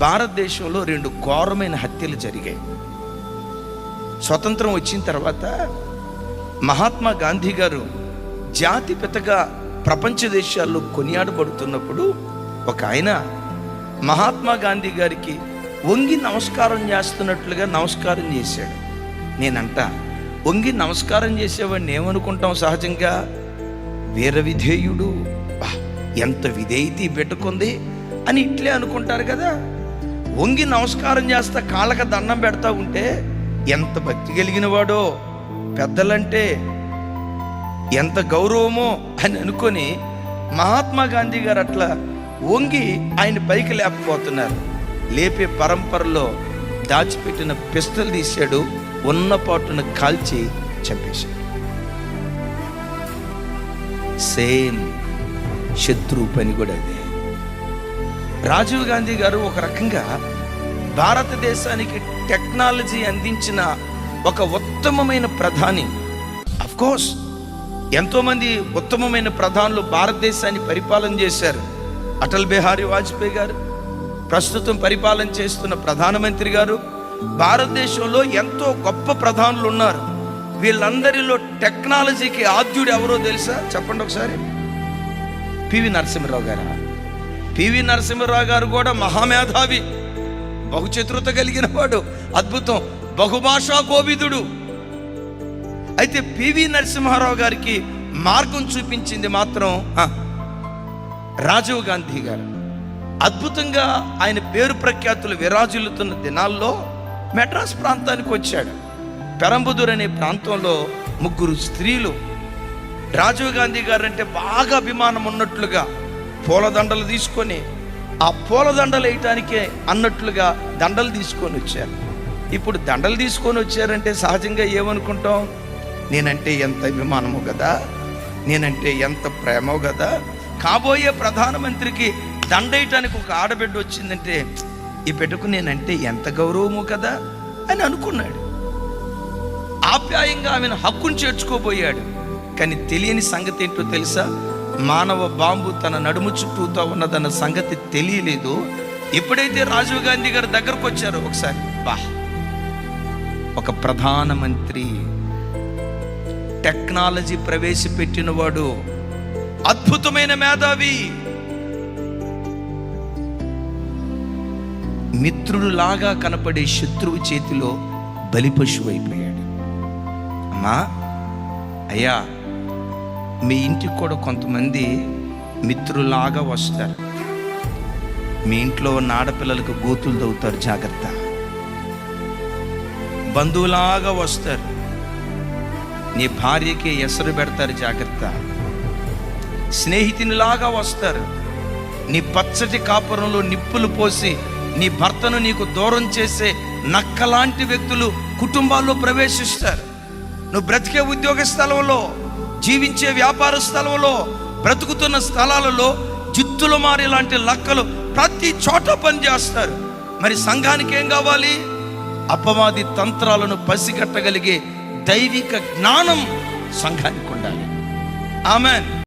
భారతదేశంలో 2 ఘోరమైన హత్యలు జరిగాయి. స్వతంత్రం వచ్చిన తర్వాత మహాత్మా గాంధీ గారు జాతిపితగా ప్రపంచ దేశాల్లో కొనియాడబడుతున్నప్పుడు ఒక ఆయన మహాత్మా గాంధీ గారికి వంగి నమస్కారం చేస్తున్నట్లుగా నమస్కారం చేశాడు. నేనంట వంగి నమస్కారం చేసేవాడిని ఏమనుకుంటాం సహజంగా? వీర విధేయుడు, ఎంత విధేయత పెట్టుకుంది అని ఇట్లే అనుకుంటారు కదా. వంగి నమస్కారం చేస్తా కాళ్ళకి దండం పెడతా ఉంటే ఎంత భక్తి కలిగిన వాడో, పెద్దలంటే ఎంత గౌరవమో అని అనుకొని మహాత్మా గాంధీ గారు అట్లా వంగి ఆయన పైకి లేకపోతున్నారు. లేపే పరంపరలో దాచిపెట్టిన పిస్టల్ తీశాడు, ఉన్న పాటును కాల్చి చంపేశాడు. సేమ్ శత్రువు పని కూడా అదే. రాజీవ్ గాంధీ గారు ఒక రకంగా భారతదేశానికి టెక్నాలజీ అందించిన ఒక ఉత్తమమైన ప్రధాని. అఫ్ కోర్స్ ఎంతోమంది ఉత్తమమైన ప్రధానులు భారతదేశాన్ని పరిపాలన చేశారు. అటల్ బిహారీ వాజ్పేయి గారు, ప్రస్తుతం పరిపాలన చేస్తున్న ప్రధానమంత్రి గారు, భారతదేశంలో ఎంతో గొప్ప ప్రధానులు ఉన్నారు. వీళ్ళందరిలో టెక్నాలజీకి ఆద్యుడు ఎవరో తెలుసా? చెప్పండి ఒకసారి. పివి నరసింహరావు గారు. పివి నరసింహరావు గారు కూడా మహామేధావి, బహుచతురత కలిగిన వాడు, అద్భుతం, బహుభాషా కోవిదుడు. అయితే పివి నరసింహారావు గారికి మార్గం చూపించింది మాత్రం రాజీవ్ గాంధీ గారు. అద్భుతంగా ఆయన పేరు ప్రఖ్యాతులు విరాజిల్లుతున్న దినాల్లో మెడ్రాస్ ప్రాంతానికి వచ్చాడు. పెరంబదూర్ అనే ప్రాంతంలో 3 స్త్రీలు రాజీవ్ గాంధీ గారు అంటే బాగా అభిమానం ఉన్నట్లుగా పూలదండలు తీసుకొని, ఆ పూలదండలు వేయటానికే అన్నట్లుగా దండలు తీసుకొని వచ్చారు. ఇప్పుడు దండలు తీసుకొని వచ్చారంటే సహజంగా ఏమనుకుంటాం? నేనంటే ఎంత అభిమానమో కదా, నేనంటే ఎంత ప్రేమో కదా, కాబోయే ప్రధానమంత్రికి దండేయటానికి ఒక ఆడబిడ్డ వచ్చిందంటే ఈ బిడ్డకు నేనంటే ఎంత గౌరవమో కదా అని అనుకున్నాడు. ఆప్యాయంగా ఆమెను హక్కును చేర్చుకోబోయాడు. కానీ తెలియని సంగతి ఏంటో తెలుసా? మానవ బాంబు తన నడుము చుట్టూతో ఉన్నదన్న సంగతి తెలియలేదు. ఎప్పుడైతే రాజీవ్ గాంధీ గారి దగ్గరకు వచ్చారో ఒకసారి, ఒక ప్రధానమంత్రి, టెక్నాలజీ ప్రవేశపెట్టిన వాడు, అద్భుతమైన మేధావి, మిత్రుడు లాగా కనపడే శత్రువు చేతిలో బలిపశువు అయిపోయాడు. అమ్మా, అయ్యా, మీ ఇంటికి కూడా కొంతమంది మిత్రులాగా వస్తారు. మీ ఇంట్లో ఉన్న ఆడపిల్లలకు గోతులు తవ్వుతారు, జాగ్రత్త. బంధువులాగా వస్తారు, నీ భార్యకి ఎసరు పెడతారు, జాగ్రత్త. స్నేహితునిలాగా వస్తారు, నీ పచ్చటి కాపురంలో నిప్పులు పోసి నీ భర్తను నీకు దూరం చేసే నక్కలాంటి వ్యక్తులు కుటుంబాల్లో ప్రవేశిస్తారు. నువ్వు బ్రతికే ఉద్యోగ స్థలంలో, జీవించే వ్యాపార స్థలంలో, బ్రతుకుతున్న స్థలాలలో జిత్తులు మారి లాంటి లక్కలు ప్రతి చోట పనిచేస్తారు. మరి సంఘానికి ఏం కావాలి? అపవాది తంత్రాలను పసిగట్టగలిగే దైవిక జ్ఞానం సంఘానికి ఉండాలి. ఆమేన్.